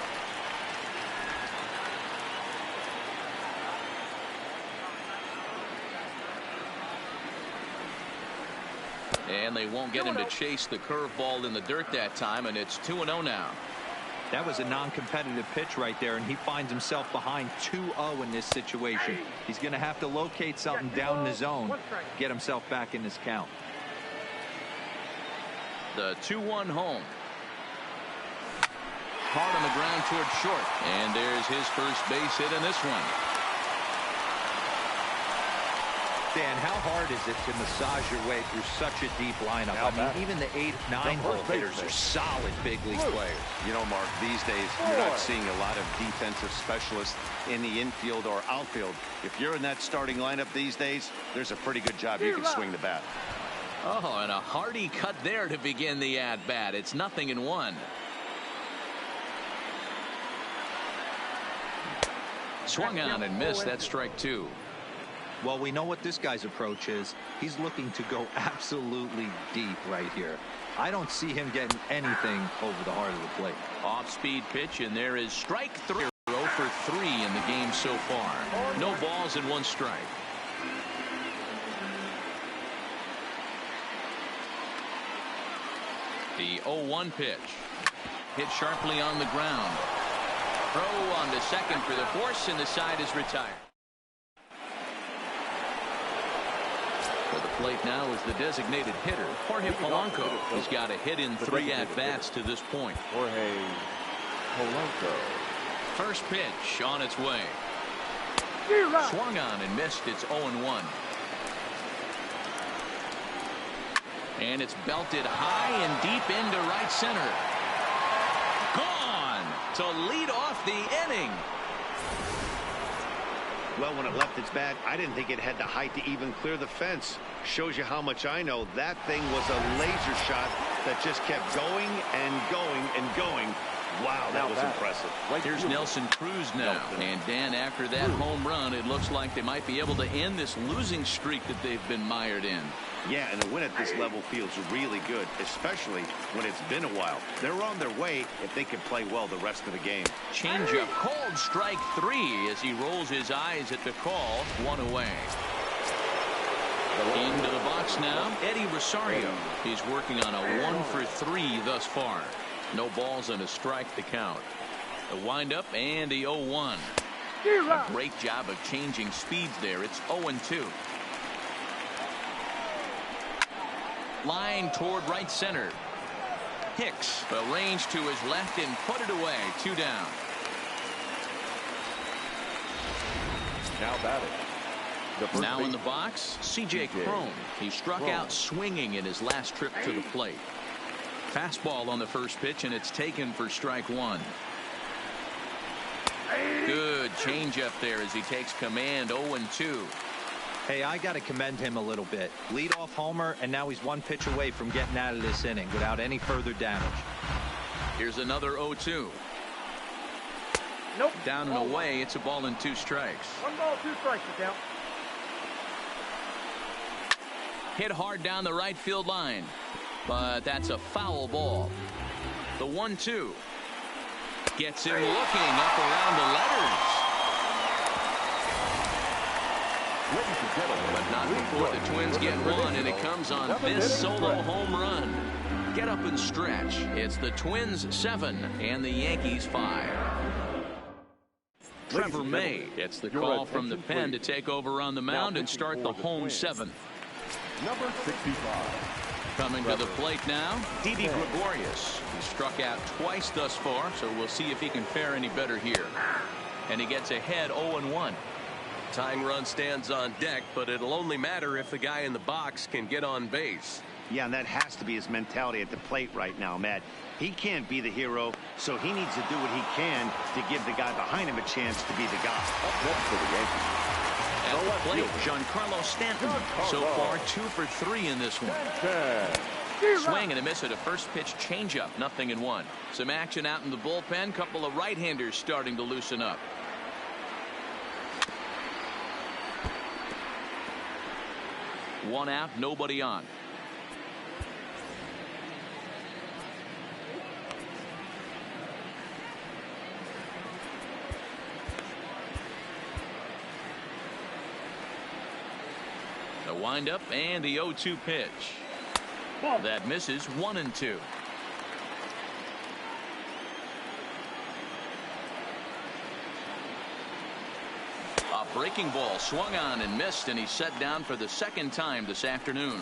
S1: And they won't get him to chase the curveball in the dirt that time, and it's 2-0 now.
S2: That was a non-competitive pitch right there, and he finds himself behind 2-0 in this situation. He's going to have to locate something down the zone, get himself back in this count.
S1: The 2-1 home. Hard on the ground toward short, and there's his first base hit in this one.
S2: Dan, how hard is it to massage your way through such a deep lineup? I mean, even the 8, 9 hole hitters are solid big league players.
S3: You know, Mark, these days you're not seeing a lot of defensive specialists in the infield or outfield. If you're in that starting lineup these days, there's a pretty good job you can swing the bat.
S1: Oh, and a hearty cut there to begin the at-bat. It's 0-1. Swung on and missed. That's strike 2.
S2: Well, we know what this guy's approach is. He's looking to go absolutely deep right here. I don't see him getting anything over the heart of the plate.
S1: Off-speed pitch, and there is strike 3. 0 for 3 in the game so far. No balls and 1 strike. The 0-1 pitch. Hit sharply on the ground. Throw on to second for the force, and the side is retired. For the plate now is the designated hitter, Jorge Polanco. He's got a hit in 3 at-bats to this point.
S5: Jorge Polanco.
S1: First pitch on its way. Swung on and missed. It's 0-1. And it's belted high and deep into right center. Gone to lead off the inning.
S3: Well, when it left its bat, I didn't think it had the height to even clear the fence. Shows you how much I know. That thing was a laser shot that just kept going and going and going. Wow, that was impressive.
S1: Here's Nelson Cruz now. And Dan, after that home run, it looks like they might be able to end this losing streak that they've been mired in.
S3: Yeah, and a win at this level feels really good, especially when it's been a while. They're on their way if they can play well the rest of the game.
S1: Changeup, called strike 3 as he rolls his eyes at the call. 1 away. Into the box now, Eddie Rosario. He's working on a 1 for 3 thus far. No balls and a strike to count. The windup and the 0-1. A great job of changing speeds there. It's 0-2. Line toward right center. Hicks arranged to his left and put it away. 2 down.
S5: Now batting.
S1: Now in the box, C.J. Cron. He struck out swinging in his last trip to the plate. Fastball on the first pitch, and it's taken for strike 1. Good changeup there as he takes command. 0-2.
S2: Hey, I got to commend him a little bit. Leadoff homer, and now he's 1 pitch away from getting out of this inning without any further damage.
S1: Here's another 0-2.
S7: Nope.
S1: Down and away. It's a ball and 2 strikes.
S7: 1 ball, 2 strikes to count.
S1: Hit hard down the right field line, but that's a foul ball. The 1-2 gets him looking up around the letters. But not before the Twins get one, and it comes on this solo home run. Get up and stretch. It's the Twins 7 and the Yankees 5. Trevor May gets the call from the pen to take over on the mound and start the home 7th.
S5: Number 65.
S1: Coming to the plate now, Didi Gregorius. He struck out twice thus far, so we'll see if he can fare any better here. And he gets ahead 0-1.
S4: Tying run stands on deck, but it'll only matter if the guy in the box can get on base.
S3: Yeah, and that has to be his mentality at the plate right now, Matt. He can't be the hero, so he needs to do what he can to give the guy behind him a chance to be the guy.
S5: Up next for the Yankees.
S1: At the plate, Giancarlo Stanton. So far, 2 for 3 in this one. Swing and a miss at a first pitch changeup. 0-1. Some action out in the bullpen. Couple of right-handers starting to loosen up. One out, nobody on. The windup and the 0-2 pitch. That misses. 1-2. A breaking ball swung on and missed, and he's set down for the 2nd time this afternoon.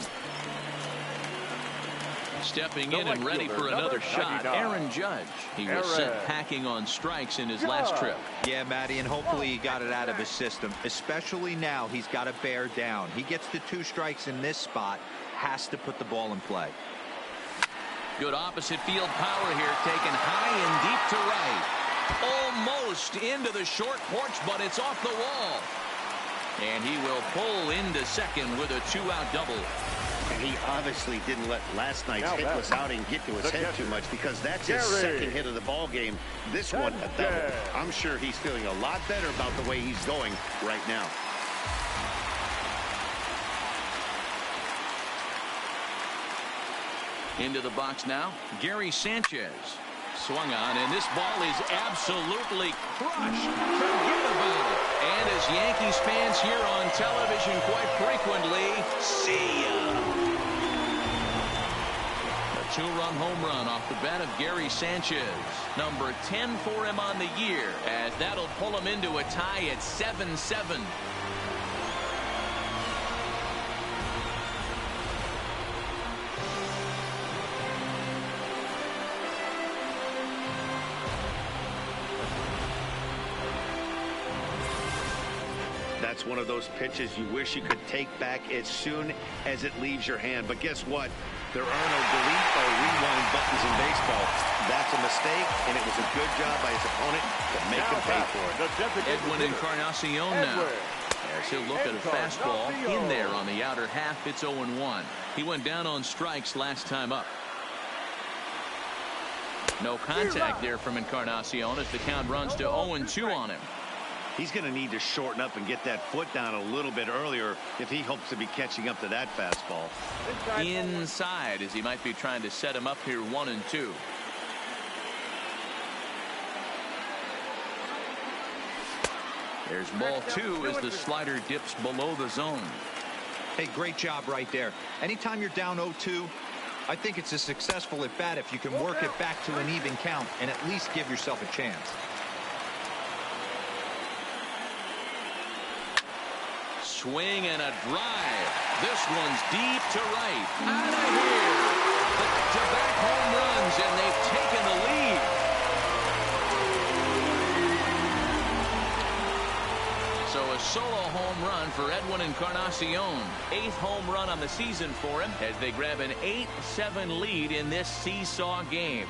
S1: Stepping in and ready for another shot, Aaron Judge. He was sent packing on strikes in his last trip.
S2: Yeah, Matty, and hopefully he got it out of his system. Especially now, he's got to bear down. He gets the 2 strikes in this spot, has to put the ball in play.
S1: Good opposite field power here, taken high and deep to right. Almost into the short porch, but it's off the wall. And he will pull into second with a 2-out double.
S3: And he obviously didn't let last night's hitless outing get to his head too much, because that's his 2nd hit of the ball game. This one, a double. I'm sure he's feeling a lot better about the way he's going right now.
S1: Into the box now, Gary Sanchez. Swung on, and this ball is absolutely crushed. Forget about it. And as Yankees fans hear on television quite frequently, see ya. A two-run home run off the bat of Gary Sanchez. Number 10 for him on the year, as that'll pull him into a tie at 7-7.
S3: That's one of those pitches you wish you could take back as soon as it leaves your hand. But guess what? There are no delete or rewind buttons in baseball. That's a mistake, and it was a good job by his opponent to make him pay for it.
S1: Edwin Encarnacion now. As he'll look at a fastball in there on the outer half. It's 0-1. He went down on strikes last time up. No contact there from Encarnacion as the count runs to 0-2 on him.
S3: He's going to need to shorten up and get that foot down a little bit earlier if he hopes to be catching up to that fastball.
S1: Inside, as he might be trying to set him up here 1-2. There's ball 2 as the slider dips below the zone.
S2: Hey, great job right there. Anytime you're down 0-2, I think it's a successful at bat if you can work it back to an even count and at least give yourself a chance.
S1: Swing and a drive. This one's deep to right. Out of here. Back-to-back home runs, and they've taken the lead. So a solo home run for Edwin Encarnacion. 8th home run on the season for him as they grab an 8-7 lead in this seesaw game.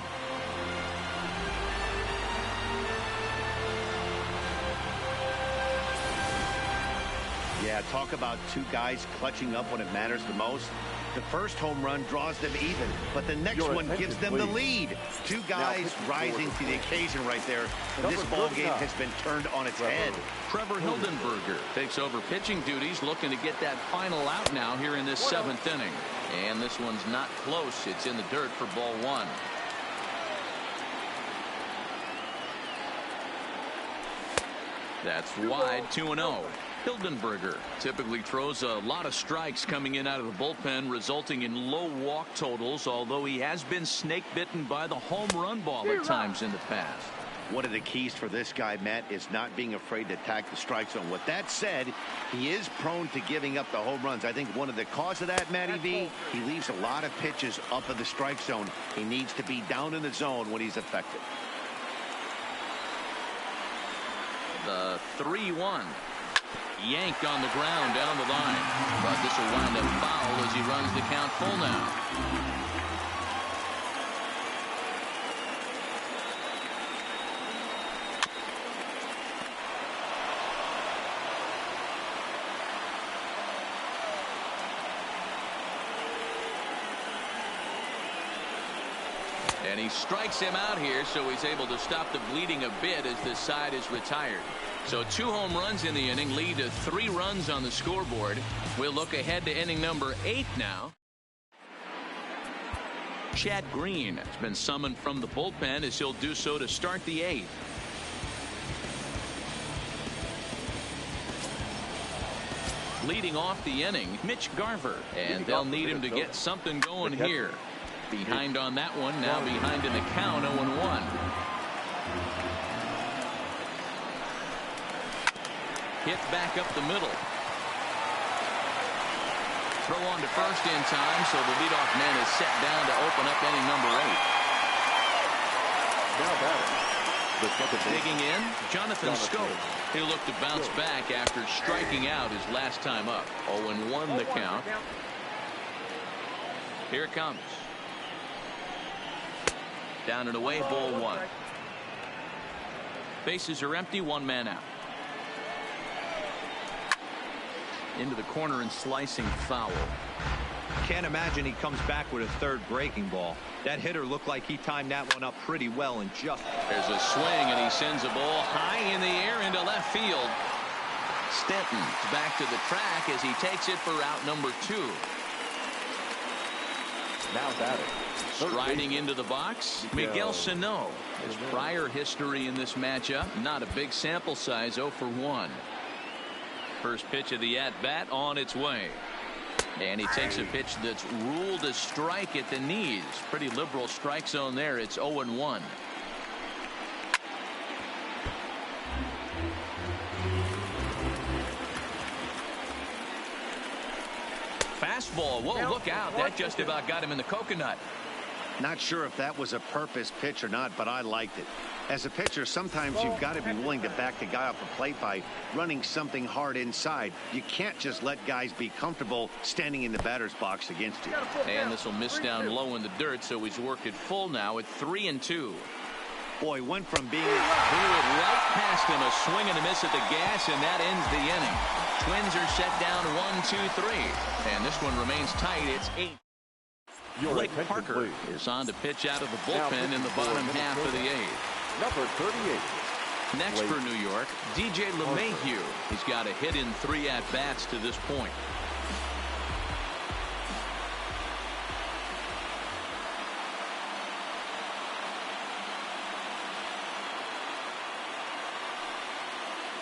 S3: Yeah, talk about two guys clutching up when it matters the most. The first home run draws them even, but the next one gives them the lead. Two guys rising to the occasion right there, and this ball game has been turned on its head.
S1: Trevor Hildenberger takes over pitching duties, looking to get that final out now here in this 7th inning. And this one's not close. It's in the dirt for ball 1. That's wide, 2-0. Hildenberger typically throws a lot of strikes coming in out of the bullpen, resulting in low walk totals, although he has been snake bitten by the home run ball at times in the past.
S3: One of the keys for this guy, Matt, is not being afraid to attack the strike zone. With that said, he is prone to giving up the home runs. I think one of the cause of that, Matty V, he leaves a lot of pitches up in the strike zone. He needs to be down in the zone when he's effective.
S1: The 3-1. Yanked on the ground down the line, but this will wind up foul as he runs the count full now. And he strikes him out here, so he's able to stop the bleeding a bit as this side is retired. So 2 home runs in the inning lead to 3 runs on the scoreboard. We'll look ahead to inning number 8 now. Chad Green has been summoned from the bullpen as he'll do so to start the 8th. Leading off the inning, Mitch Garver, and they'll need him to get something going here. Behind on that one, now behind in the count, 0-1. Hit back up the middle. Throw on to first in time, so the leadoff man is set down to open up inning number 8. Digging in, Jonathan Scope. He'll look to bounce back after striking out his last time up. 0-1 the count. Here it comes. Down and away, ball 1. Bases are empty, 1 man out. Into the corner and slicing foul.
S2: Can't imagine he comes back with a 3rd breaking ball. That hitter looked like he timed that one up pretty well and just.
S1: There's a swing, and he sends a ball high in the air into left field. Stanton back to the track as he takes it for out number 2.
S5: Now batting,
S1: Striding into the box, Miguel Sano. His prior history in this matchup, not a big sample size, 0 for 1. First pitch of the at-bat on its way. And he takes a pitch that's ruled a strike at the knees. Pretty liberal strike zone there. It's 0-1. Fastball. Whoa, look out. That just about got him in the coconut.
S3: Not sure if that was a purpose pitch or not, but I liked it. As a pitcher, sometimes you've got to be willing to back the guy off the plate by running something hard inside. You can't just let guys be comfortable standing in the batter's box against you.
S1: And this will miss down low in the dirt, so he's worked it full now at 3-2.
S3: Boy, went from being...
S1: Threw it right past him, a swing and a miss at the gas, and that ends the inning. Twins are set down 1-2-3, and this one remains tight. It's 8. Blake Parker is on to pitch out of the bullpen in the bottom half of the 8th.
S5: Number 38.
S1: Next for New York, DJ LeMahieu. He's got a hit in 3 at-bats to this point.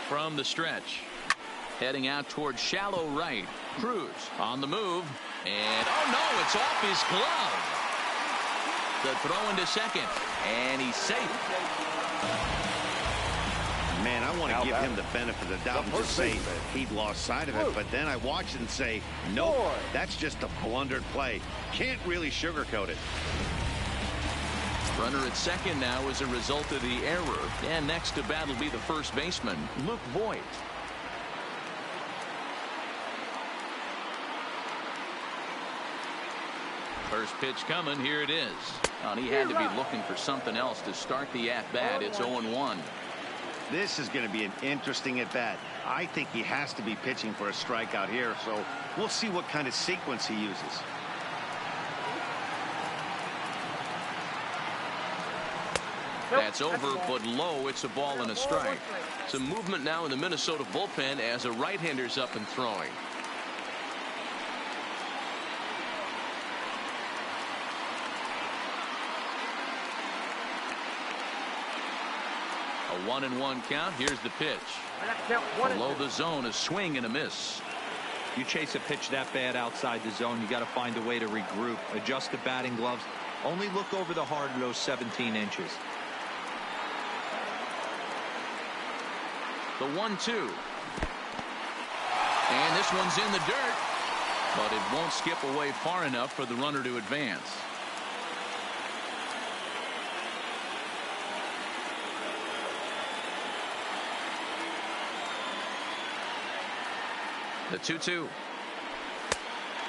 S1: From the stretch, heading out towards shallow right. Cruz on the move. And, oh, no, it's off his glove. The throw into second. And he's safe.
S3: Man, I want to give him the benefit of the doubt and just say he'd lost sight of it. But then I watched it and say, nope, that's just a blundered play. Can't really sugarcoat it.
S1: Runner at second now as a result of the error. And next to bat will be the first baseman, Luke Voigt. First pitch coming. Here it is. And he had to be looking for something else to start the at-bat. It's 0-1.
S3: This is going to be an interesting at-bat. I think he has to be pitching for a strikeout here, so we'll see what kind of sequence he uses.
S1: That's over, but low. It's a ball and a strike. Some movement now in the Minnesota bullpen as a right-hander's up and throwing. A 1-1 count. Here's the pitch. Below the zone, a swing and a miss.
S2: You chase a pitch that bad outside the zone, you got to find a way to regroup, adjust the batting gloves. Only look over the heart of those 17 inches.
S1: The 1-2. And this one's in the dirt, but it won't skip away far enough for the runner to advance. The 2-2.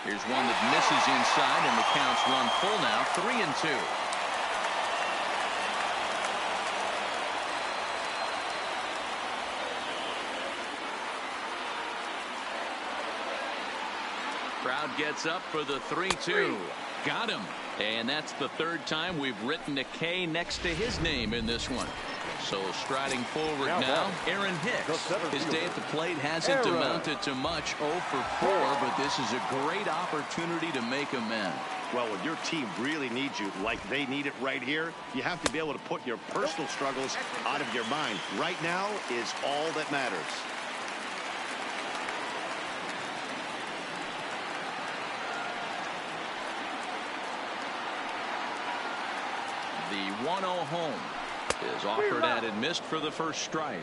S1: Here's one that misses inside, and the count's run full now, 3-2. Crowd gets up for the 3-2. Got him. And that's the third time we've written a K next to his name in this one. So striding forward now, Aaron Hicks. His day at the plate hasn't amounted to much, 0 for 4, but this is a great opportunity to make amends.
S3: Well, when your team really needs you like they need it right here, you have to be able to put your personal struggles out of your mind. Right now is all that matters.
S1: The 1-0 home is offered at and missed for the first strike.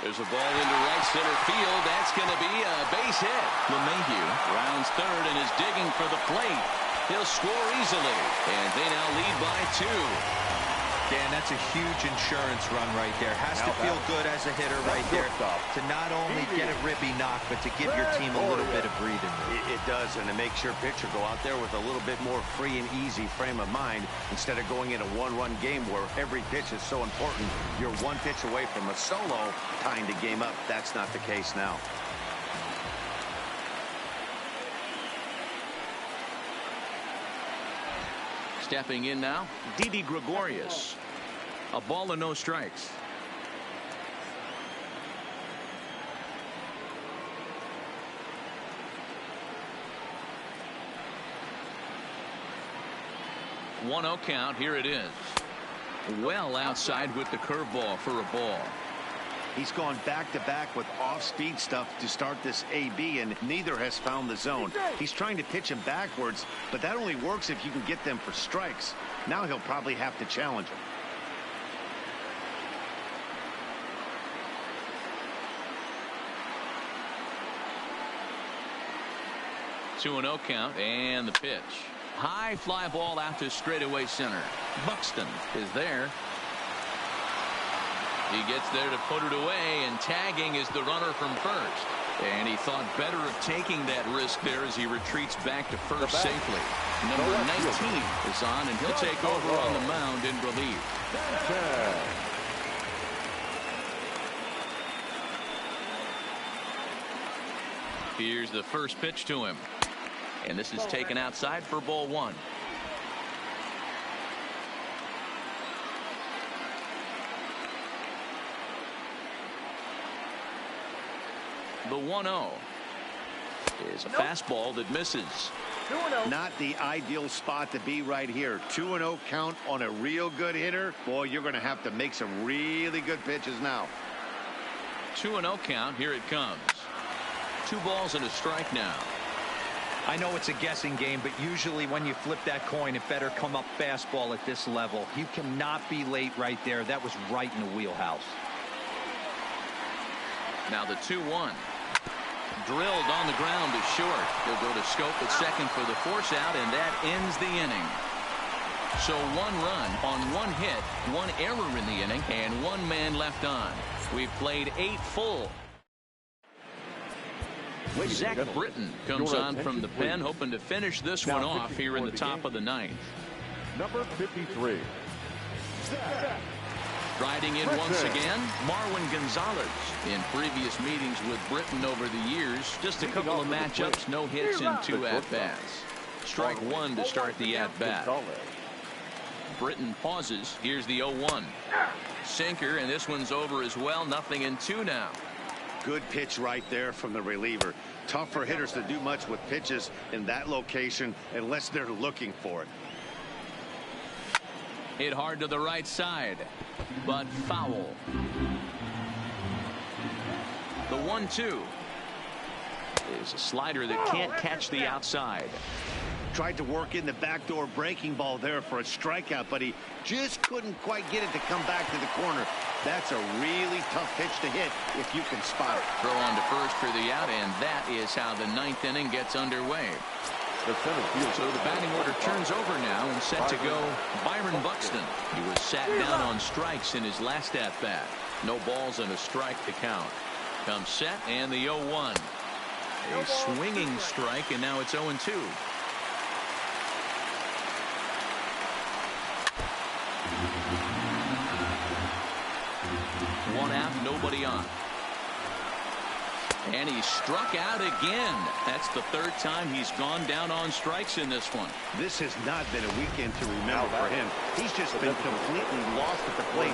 S1: There's a ball into right center field. That's going to be a base hit. LeMahieu rounds third and is digging for the plate. He'll score easily, and they now lead by 2.
S2: Dan, that's a huge insurance run right there. Has to feel good as a hitter right there to not only get a ribby knock, but to give your team a little bit of breathing room.
S3: It does, and it makes your pitcher go out there with a little bit more free and easy frame of mind instead of going in a one-run game where every pitch is so important. You're one pitch away from a solo tying the game up. That's not the case now.
S1: Stepping in now, Didi Gregorius. A ball and no strikes. One-0 count. Here it is. Well outside with the curveball for a ball.
S3: He's gone back-to-back with off-speed stuff to start this AB, and neither has found the zone. He's trying to pitch him backwards, but that only works if you can get them for strikes. Now he'll probably have to challenge him.
S1: 2-0 count, and the pitch. High fly ball out to straightaway center. Buxton is there. He gets there to put it away, and tagging is the runner from first. And he thought better of taking that risk there as he retreats back to first safely. Number 19 is on, and he'll take over on the mound in relief. Here's the first pitch to him. And this is taken outside for ball one. The 1-0 is a fastball that misses.
S3: Not the ideal spot to be right here. 2-0 count on a real good hitter. Boy, you're going to have to make some really good pitches now.
S1: 2-0 count. Here it comes. 2 balls and a strike now.
S2: I know it's a guessing game, but usually when you flip that coin, it better come up fastball at this level. You cannot be late right there. That was right in the wheelhouse.
S1: Now the 2-1. Drilled on the ground to short. He'll go to scope at second for the force out, and that ends the inning. So 1 run on 1 hit, 1 error in the inning, and 1 man left on. We've played 8 full. Zach Britton comes on from the pen, hoping to finish this one off here in the top of the 9th.
S5: Number 53.
S1: Riding in once again, Marwin Gonzalez. In previous meetings with Britton over the years, just a couple of matchups, no hits and 2 at-bats. Strike 1 to start the at-bat. Britton pauses. Here's the 0-1. Sinker, and this one's over as well. 0-2 now.
S3: Good pitch right there from the reliever. Tough for hitters to do much with pitches in that location unless they're looking for it.
S1: Hit hard to the right side, but foul. The 1-2 is a slider that can't catch the outside.
S3: Tried to work in the backdoor breaking ball there for a strikeout, but he just couldn't quite get it to come back to the corner. That's a really tough pitch to hit if you can spot it.
S1: Throw on to first for the out, and that is how the 9th inning gets underway. So the batting order turns over now, and set to go Byron Buxton. He was sat down on strikes in his last at-bat. No balls and a strike to count. Comes set, and the 0-1. A swinging strike, and now it's 0-2. 1 out, nobody on. And he struck out again. That's the 3rd time he's gone down on strikes in this one.
S3: This has not been a weekend to remember for him. He's just been completely lost at the plate,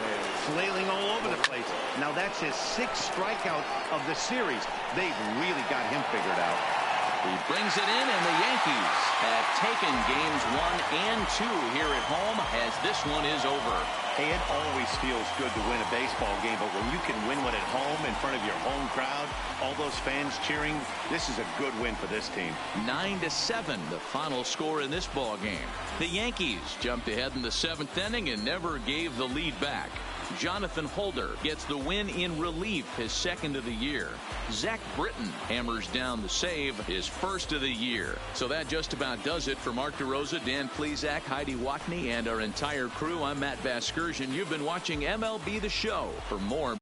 S3: flailing all over the place. Now that's his 6th strikeout of the series. They've really got him figured out.
S1: He brings it in, and the Yankees have taken games 1 and 2 here at home, as this one is over.
S3: Hey, it always feels good to win a baseball game, but when you can win one at home in front of your home crowd, all those fans cheering, this is a good win for this team.
S1: 9-7, the final score in this ball game. The Yankees jumped ahead in the 7th inning and never gave the lead back. Jonathan Holder gets the win in relief, his 2nd of the year. Zach Britton hammers down the save, his 1st of the year. So that just about does it for Mark DeRosa, Dan Plesac, Heidi Watney, and our entire crew. I'm Matt Vasgersian. You've been watching MLB The Show. For more